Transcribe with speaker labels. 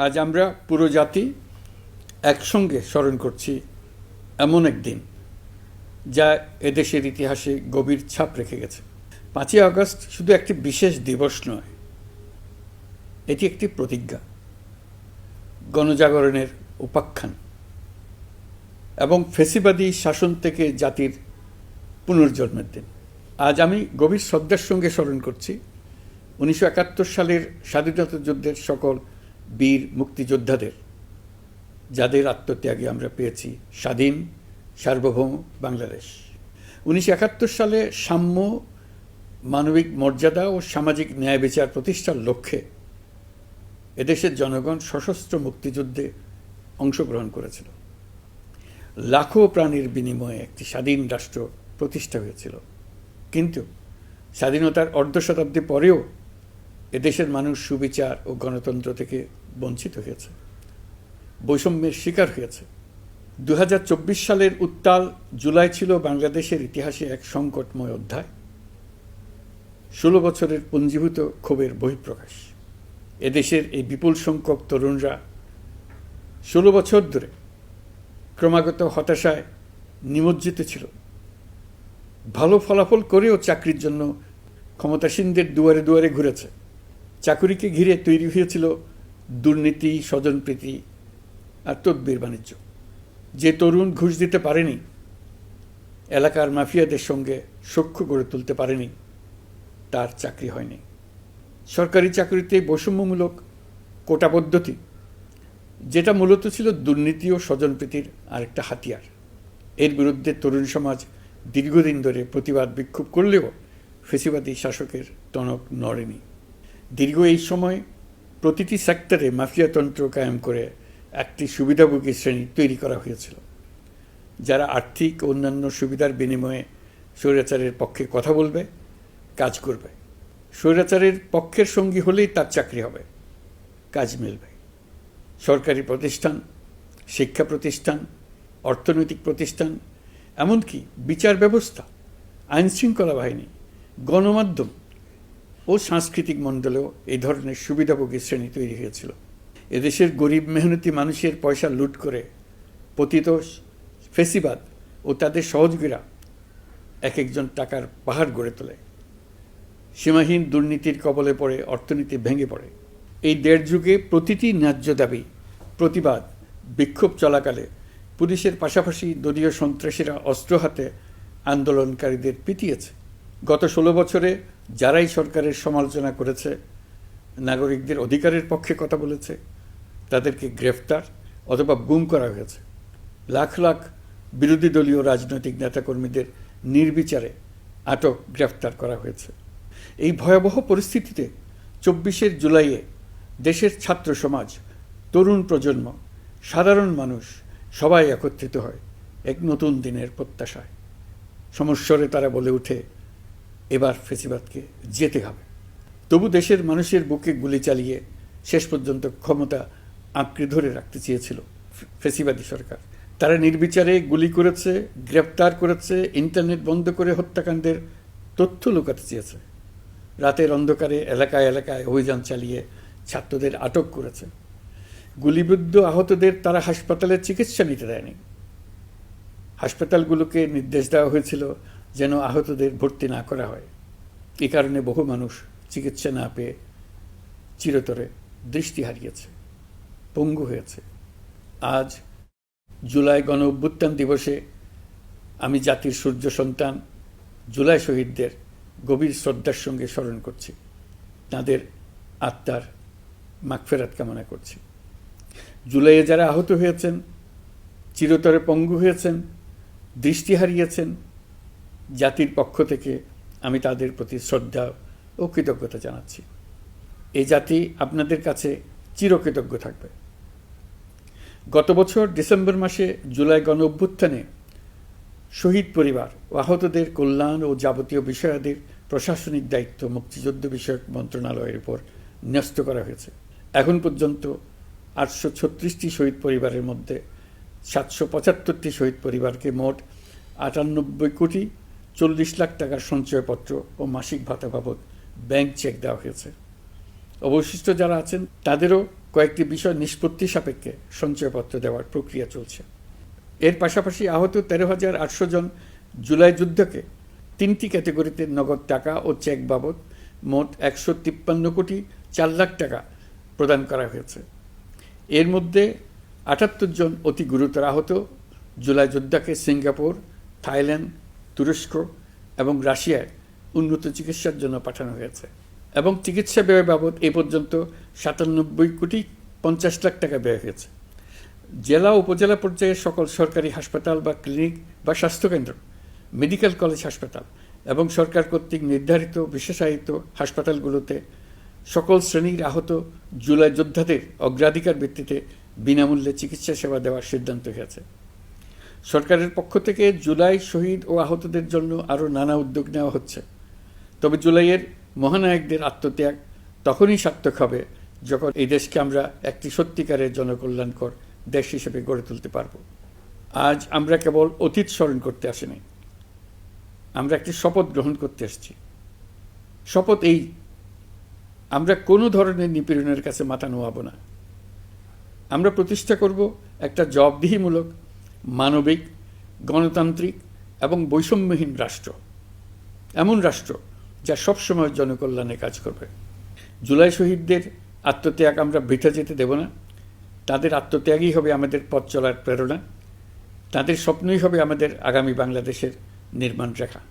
Speaker 1: আজ আমরা পুরো জাতি একসঙ্গে স্মরণ করছি এমন একদিন যা এদেশের ইতিহাসে গভীর ছাপ রেখে গেছে। 5ই আগস্ট শুধু একটি বিশেষ দিবস নয়, এটি একটি প্রতিজ্ঞা, গণজাগরণের উপাখ্যান এবং ফ্যাসিবাদী শাসন থেকে জাতির পুনর্জন্মের দিন। আজ আমি গভীর শ্রদ্ধার সঙ্গে স্মরণ করছি 1971 সালের স্বাধীনতা যুদ্ধের সকল বীর মুক্তিযোদ্ধাদের, যাদের আত্মত্যাগে আমরা পেয়েছি স্বাধীন সার্বভৌম বাংলাদেশ। 1971 সালে সাম্য, মানবিক মর্যাদা ও সামাজিক ন্যায় বিচার প্রতিষ্ঠার লক্ষ্যে এদেশের জনগণ সশস্ত্র মুক্তিযুদ্ধে অংশগ্রহণ করেছিল। লাখো প্রাণীর বিনিময়ে একটি স্বাধীন রাষ্ট্র প্রতিষ্ঠা হয়েছিল। কিন্তু স্বাধীনতার অর্ধশতাব্দী পরেও এদেশের মানুষ সুবিচার ও গণতন্ত্র থেকে বঞ্চিত হয়েছে, বৈষম্যের শিকার হয়েছে। 2024 সালের উত্তাল জুলাই ছিল বাংলাদেশের ইতিহাসে এক সংকটময় অধ্যায়, 16 বছরের পুঞ্জীভূত ক্ষোভের বহিঃপ্রকাশ। এদেশের এই বিপুল সংখ্যক তরুণরা 16 বছর ধরে ক্রমাগত হতাশায় নিমজ্জিত ছিল। ভালো ফলাফল করেও চাকরির জন্য ক্ষমতাসীনদের দুয়ারে দুয়ারে ঘুরেছে। চাকুরিকে ঘিরে তৈরি হয়েছিল দুর্নীতি, স্বজনপ্রীতি আর তদবির বাণিজ্য। যে তরুণ ঘুষ দিতে পারেনি, এলাকার মাফিয়াদের সঙ্গে সখ্য গড়ে তুলতে পারেনি, তার চাকরি হয়নি। সরকারি চাকরিতে বৈষম্যমূলক কোটা পদ্ধতি, যেটা মূলত ছিল দুর্নীতি ও স্বজনপ্রীতির আরেকটা হাতিয়ার, এর বিরুদ্ধে তরুণ সমাজ দীর্ঘদিন ধরে প্রতিবাদ বিক্ষোভ করলেও ফ্যাসিবাদী শাসকের টনক নড়েনি। দীর্ঘ এই সময় প্রতিটি সেক্টরে মাফিয়াতন্ত্র কায়েম করে একটি সুবিধাভোগী শ্রেণী তৈরি করা হয়েছিল, যারা আর্থিক ও অন্যান্য সুবিধার বিনিময়ে স্বৈরাচারের পক্ষে কথা বলবে, কাজ করবে। স্বৈরাচারের পক্ষের সঙ্গী হলেই তার চাকরি হবে, কাজ মিলবে। সরকারি প্রতিষ্ঠান, শিক্ষা প্রতিষ্ঠান, অর্থনৈতিক প্রতিষ্ঠান, এমনকি বিচার ব্যবস্থা, আইনশৃঙ্খলা বাহিনী, গণমাধ্যম ও সাংস্কৃতিক মণ্ডলেও এই ধরনের সুবিধাভোগী শ্রেণী তৈরি হয়েছিল। এদেশের গরিব মেহনতি মানুষের পয়সা লুট করে পতিত ফ্যাসিবাদ ও তাদের সহযোগীরা এক একজন টাকার পাহাড় গড়ে তোলে। সীমাহীন দুর্নীতির কবলে পড়ে অর্থনীতি ভেঙে পড়ে। এই দেড় যুগে প্রতিটি ন্যায্য দাবি, প্রতিবাদ, বিক্ষোভ চলাকালে পুলিশের পাশাপাশি দলীয় সন্ত্রাসীরা অস্ত্র হাতে আন্দোলনকারীদের পিটিয়েছে। গত 16 বছরে যারাই সরকারের সমালোচনা করেছে, নাগরিকদের অধিকারের পক্ষে কথা বলেছে, তাদেরকে গ্রেফতার অথবা গুম করা হয়েছে। লাখ লাখ বিরোধী দলীয় রাজনৈতিক নেতাকর্মীদের নির্বিচারে আটক, গ্রেফতার করা হয়েছে। এই ভয়াবহ পরিস্থিতিতে 24 জুলাইয়ে দেশের ছাত্র সমাজ, তরুণ প্রজন্ম, সাধারণ মানুষ সবাই একত্রিত হয় এক নতুন দিনের প্রত্যাশায়। সমস্বরে তারা বলে ওঠে, এবার ফ্যাসিবাদকে যেতে হবে। তবু দেশের মানুষের বুকে গুলি চালিয়ে শেষ পর্যন্ত ক্ষমতা আঁকড়ে ধরে রাখতে চেয়েছিল ফ্যাসিবাদী সরকার। তারা নির্বিচারে গুলি করেছে, গ্রেপ্তার করেছে, ইন্টারনেট বন্ধ করে হত্যাকাণ্ডের তথ্য লুকাতে চেয়েছে। রাতের অন্ধকারে এলাকায় এলাকায় অভিযান চালিয়ে ছাত্রদের আটক করেছে। গুলিবিদ্ধ আহতদের তারা হাসপাতালে চিকিৎসা নিতে দেয়নি। হাসপাতালগুলোকে নির্দেশ দেওয়া হয়েছিল যেন আহতদের ভর্তি না করা হয়। এ কারণে বহু মানুষ চিকিৎসা না পেয়ে চিরতরে দৃষ্টি হারিয়েছে, পঙ্গু হয়েছে। আজ জুলাই গণ অভ্যুত্থান দিবসে আমি জাতির সূর্য সন্তান জুলাই শহীদদের গভীর শ্রদ্ধার সঙ্গে স্মরণ করছি, তাদের আত্মার মাগফিরাত কামনা করছি। জুলাইয়ে যারা আহত হয়েছেন, চিরতরে পঙ্গু হয়েছেন, দৃষ্টি হারিয়েছেন, জাতির পক্ষ থেকে আমি তাদের প্রতি শ্রদ্ধা ও কৃতজ্ঞতা জানাচ্ছি। এই জাতি আপনাদের কাছে চিরকৃতজ্ঞ থাকবে। গত বছর ডিসেম্বর মাসে জুলাই গণ অভ্যুত্থানে শহীদ পরিবার ও আহতদের কল্যাণ ও যাবতীয় বিষয়াদির প্রশাসনিক দায়িত্ব মুক্তিযুদ্ধ বিষয়ক মন্ত্রণালয়ের উপর ন্যস্ত করা হয়েছে। এখন পর্যন্ত 836টি শহীদ পরিবারের মধ্যে 775টি শহীদ পরিবারকে মোট 98,40,00,000 টাকার সঞ্চয়পত্র ও মাসিক ভাতা বাবদ ব্যাংক চেক দেওয়া হয়েছে। অবশিষ্ট যারা আছেন তাদেরও কয়েকটি বিষয় নিষ্পত্তি সাপেক্ষে সঞ্চয়পত্র দেওয়ার প্রক্রিয়া চলছে। এর পাশাপাশি আহত 13,800 জন জুলাই যুদ্ধকে 3টি ক্যাটেগরিতে নগদ টাকা ও চেক বাবদ মোট 153 কোটি 4 লাখ টাকা প্রদান করা হয়েছে। এর মধ্যে 78 জন অতি গুরুতর আহত জুলাই যোদ্ধাকে সিঙ্গাপুর, থাইল্যান্ড, তুরস্ক এবং রাশিয়ায় উন্নত চিকিৎসার জন্য পাঠানো হয়েছে এবং চিকিৎসা ব্যয় বাবদ এ পর্যন্ত 97 কোটি 50 লাখ টাকা ব্যয় হয়েছে। জেলা উপজেলা পর্যায়ে সকল সরকারি হাসপাতাল বা ক্লিনিক বা স্বাস্থ্যকেন্দ্র, মেডিকেল কলেজ হাসপাতাল এবং সরকার কর্তৃক নির্ধারিত বিশেষায়িত হাসপাতালগুলোতে সকল শ্রেণীর আহত জুলাই যোদ্ধাদের অগ্রাধিকার ভিত্তিতে বিনামূল্যে চিকিৎসা সেবা দেওয়ার সিদ্ধান্ত হয়েছে। সরকারের পক্ষ থেকে জুলাই শহীদ ও আহতদের জন্য আরও নানা উদ্যোগ নেওয়া হচ্ছে। তবে জুলাইয়ের মহানায়কদের আত্মত্যাগ তখনই সার্থক হবে যখন এই দেশকে আমরা একটি সত্যিকারের জনকল্যাণকর দেশ হিসেবে গড়ে তুলতে পারব। আজ আমরা কেবল অতীত স্মরণ করতে আসিনি, আমরা একটি শপথ গ্রহণ করতে এসেছি। শপথ এই, আমরা কোনো ধরনের নিপীড়নের কাছে মাথা নোয়াব না। আমরা প্রতিষ্ঠা করব একটা জবাবদিহিমূলক, মানবিক, গণতান্ত্রিক এবং বৈষম্যহীন রাষ্ট্র, এমন রাষ্ট্র যা সবসময় জনকল্যাণে কাজ করবে। জুলাই শহীদদের আত্মত্যাগ আমরা বৃথা যেতে দেব না। তাদের আত্মত্যাগই হবে আমাদের পথ চলার প্রেরণা, তাদের স্বপ্নই হবে আমাদের আগামী বাংলাদেশের নির্মাণ রেখা।